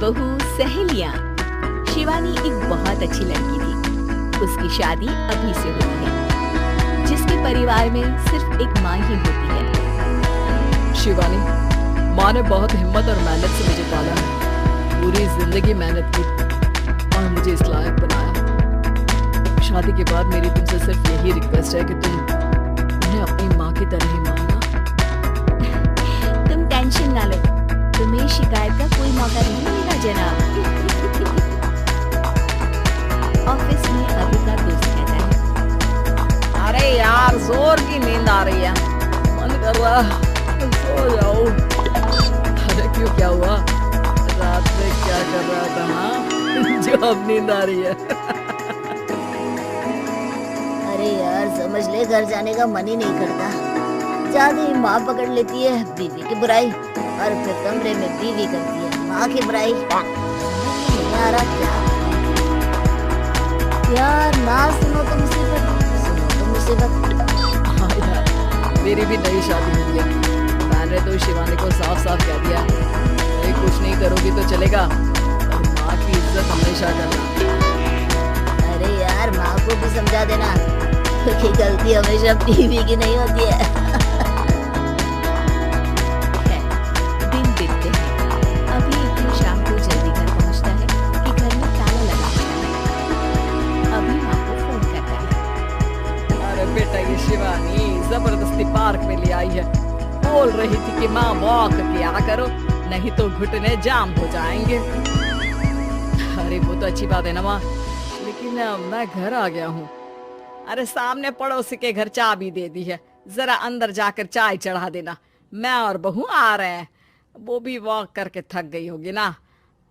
बहू सहेलियां। शिवानी एक बहुत अच्छी लड़की थी। उसकी शादी अभी से हुई है, जिसके परिवार में सिर्फ एक माँ ही होती है। शिवानी, माँ ने बहुत हिम्मत और मेहनत से मुझे पाला है। पूरी जिंदगी मेहनत की और मुझे इस लायक बनाया। शादी के बाद मेरी तुमसे सिर्फ यही रिक्वेस्ट है कि तुम उन्हें अपनी माँ की तरह ही मानना। तुम टेंशन ना लो, तुम्हें शिकायत का कोई मौका नहीं मिलेगा जनाब। ऑफिस में अभी का दोस्त कहता है, अरे यार, जोर की नींद आ रही है, मन कर रहा सो जाऊं। अरे क्यों, क्या हुआ? रात में क्या कर रहा था? हाँ जो अब नींद आ रही है। अरे यार, समझ ले, घर जाने का मन ही नहीं करता। जाते ही माँ पकड़ लेती है बीवी की बुराई, और फिर कमरे में बीवी करती है माँ की बुराई। नहीं आ रहा क्या? यार ना सुनो तो मुसीबत, सुनो तो मुसीबत। हाँ यार, मेरी भी नई शादी हुई है। मैंने तो शिवानी को साफ साफ कह दिया, नहीं कुछ नहीं करोगी तो चलेगा, और माँ की इज्जत हमेशा करना। अरे यार, माँ को भी समझा देना, क्योंकि गलती हमेशा बीवी की नहीं होती है। दिन बीतते हैं। अभी एक दिन शाम को जल्दी घर पहुंचता है कि घर में ताला लगा होता है। अभी माँ को फोन करता है। अरे बेटा, ये शिवानी जबरदस्ती पार्क में ले आई है। बोल रही थी कि माँ वॉक किया करो, नहीं तो घुटने जाम हो जाएंगे। अरे वो तो अच्छी बात है ना माँ, लेकिन मैं घर आ गया हूँ। अरे सामने पड़ोसी के घर चाबी दे दी है, जरा अंदर जाकर चाय चढ़ा देना। मैं और बहू आ रहे हैं। वो भी वॉक करके थक गई होगी ना,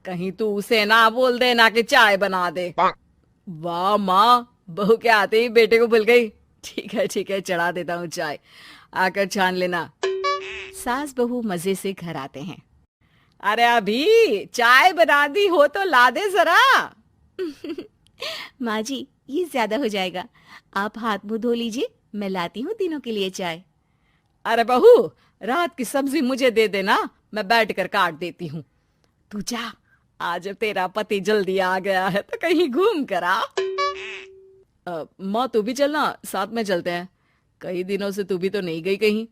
कहीं तू उसे ना बोल देना कि चाय बना दे। वाह माँ, बहू के आते ही बेटे को भूल गई। ठीक है, चढ़ा देता हूँ चाय, आकर छान लेना। सास बहू मजे से घर आते हैं। अरे अभी चाय बना दी हो तो ला दे जरा। माँ जी, ये ज्यादा हो जाएगा, आप हाथ मुंह धो लीजिए, मैं लाती हूँ तीनों के लिए चाय। अरे बहू, रात की सब्जी मुझे दे देना, मैं बैठ कर काट देती हूँ। तू जा, आज तेरा पति जल्दी आ गया है तो कहीं घूम कर आ। माँ तू भी चलना, साथ में चलते हैं। कई दिनों से तू भी तो नहीं गई कहीं।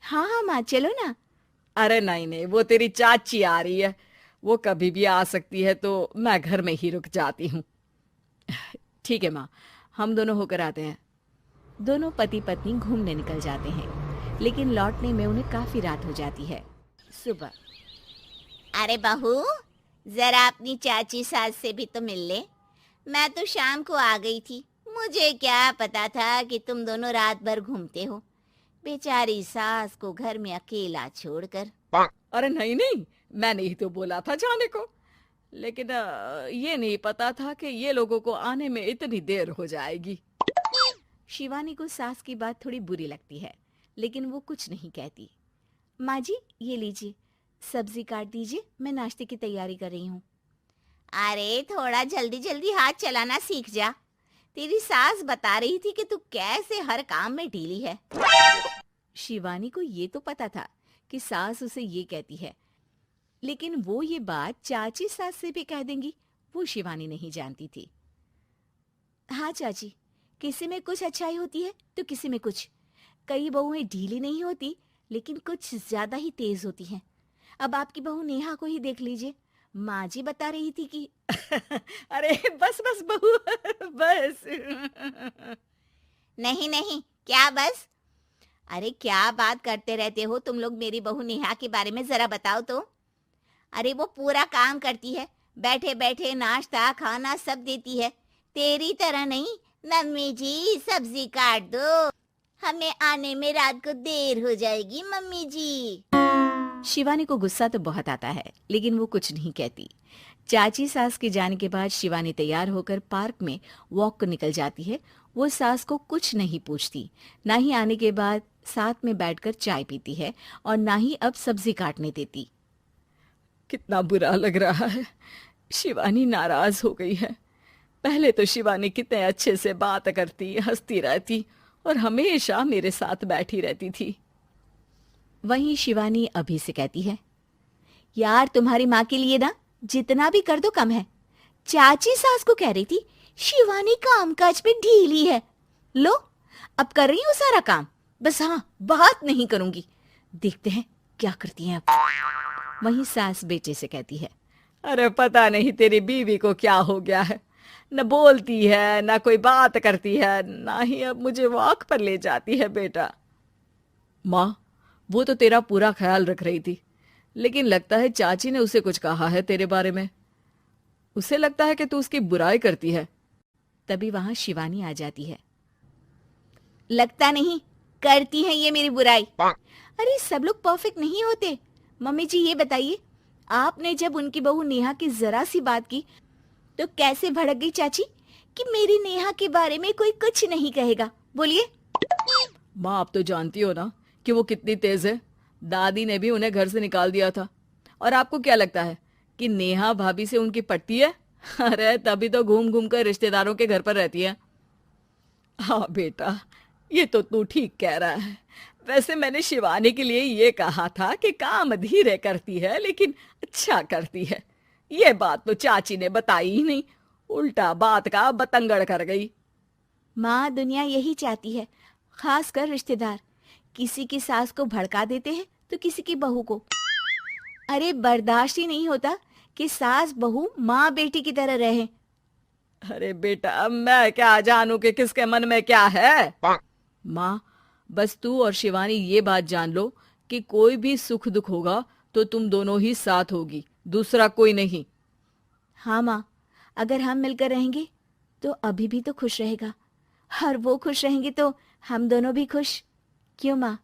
हाँ हाँ माँ, चलो ना। अरे नहीं, वो तेरी चाची आ रही है, वो कभी भी आ सकती है, तो मैं घर में ही रुक जाती हूँ। ठीक है माँ, हम दोनों होकर आते हैं। दोनों पति पत्नी घूमने निकल जाते हैं, लेकिन लौटने में उन्हें काफी रात हो जाती है। सुबह, अरे बहू, जरा अपनी चाची सास से भी तो मिल ले। मैं तो शाम को आ गई थी, मुझे क्या पता था कि तुम दोनों रात भर घूमते हो, बेचारी सास को घर में अकेला छोड़कर। अरे नहीं, मैंने ही तो बोला था जाने को, लेकिन ये नहीं पता था कि ये लोगों को आने में इतनी देर हो जाएगी। शिवानी को सास की बात थोड़ी बुरी लगती है, लेकिन वो कुछ नहीं कहती। माँ जी, ये लीजिए, सब्जी काट दीजिए, मैं नाश्ते की तैयारी कर रही हूँ। अरे थोड़ा जल्दी जल्दी हाथ चलाना सीख जा, तेरी सास बता रही थी कि तू कैसे हर काम में ढीली है। शिवानी को ये तो पता था कि सास उसे ये कहती है, लेकिन वो ये बात चाची सास से भी कह देंगी, वो शिवानी नहीं जानती थी। हाँ चाची, किसी में कुछ अच्छाई होती है तो किसी में कुछ। कई बहुएं ढीली नहीं होती, लेकिन कुछ ज्यादा ही तेज होती हैं। अब आपकी बहू नेहा को ही देख लीजिए, माँ जी बता रही थी कि अरे बस बहू, बस। नहीं, क्या बस? अरे क्या बात करते रहते हो तुम लोग मेरी बहू नेहा के बारे में, जरा बताओ तो। अरे वो पूरा काम करती है, बैठे बैठे नाश्ता खाना सब देती है, तेरी तरह नहीं। मम्मी जी सब्जी काट दो, हमें आने में रात को देर हो जाएगी मम्मी जी। शिवानी को गुस्सा तो बहुत आता है, लेकिन वो कुछ नहीं कहती। चाची सास के जाने के बाद शिवानी तैयार होकर पार्क में वॉक को निकल जाती है। वो सास को कुछ नहीं पूछती, ना ही आने के बाद साथ में बैठकर चाय पीती है, और ना ही अब सब्जी काटने देती। कितना बुरा लग रहा है, शिवानी नाराज हो गई है। पहले तो शिवानी कितने अच्छे से बात करती, हंसती रहती और हमेशा मेरे साथ बैठी रहती थी। वहीं शिवानी अभी से कहती है, यार तुम्हारी माँ के लिए ना जितना भी कर दो कम है। चाची सास को कह रही थी शिवानी कामकाज पे ढीली है। लो अब कर रही हूँ सारा काम, बस हाँ बात नहीं करूंगी। देखते हैं क्या करती हैं अब। वहीं सास बेटे से कहती है, अरे पता नहीं तेरी बीवी को क्या हो गया है, न बोलती है न कोई बात करती है, ना ही अब मुझे वॉक पर ले जाती है बेटा। माँ, वो तो तेरा पूरा ख्याल रख रही थी, लेकिन लगता है चाची ने उसे कुछ कहा है तेरे बारे में। उसे लगता है कि तू उसकी बुराई करती है। तभी वहां शिवानी आ जाती है। लगता नहीं, करती है ये मेरी बुराई। अरे सब लोग परफेक्ट नहीं होते। मम्मी जी ये बताइए, आपने जब उनकी बहू नेहा की जरा सी बात की तो कैसे भड़क गई चाची कि मेरी नेहा के बारे में कोई कुछ नहीं कहेगा? बोलिए। माँ, आप तो जानती हो ना कि वो कितनी तेज है। दादी ने भी उन्हें घर से निकाल दिया था। और आपको क्या लगता है कि नेहा भाभी से उनकी पटती है? अरे तभी तो घूम घूम कर रिश्तेदारों के घर पर रहती है। हाँ बेटा, ये तो तू ठीक कह रहा है। वैसे मैंने शिवानी के लिए ये कहा था कि काम धीरे करती है लेकिन अच्छा करती है। ये बात तो चाची ने बताई ही नहीं, उल्टा बात का बतंगड़ कर गई। माँ, दुनिया यही चाहती है, खासकर रिश्तेदार। किसी की सास को भड़का देते हैं तो किसी की बहू को। अरे बर्दाश्त ही नहीं होता कि सास बहू माँ बेटी की तरह रहे। अरे बेटा, मैं क्या जानूं कि किसके मन में क्या है। माँ, बस तू और शिवानी ये बात जान लो कि कोई भी सुख दुख होगा तो तुम दोनों ही साथ होगी, दूसरा कोई नहीं। हाँ माँ, अगर हम मिलकर रहेंगे तो अभी भी तो खुश रहेगा, और वो खुश रहेंगे तो हम दोनों भी खुश। क्यों माँ?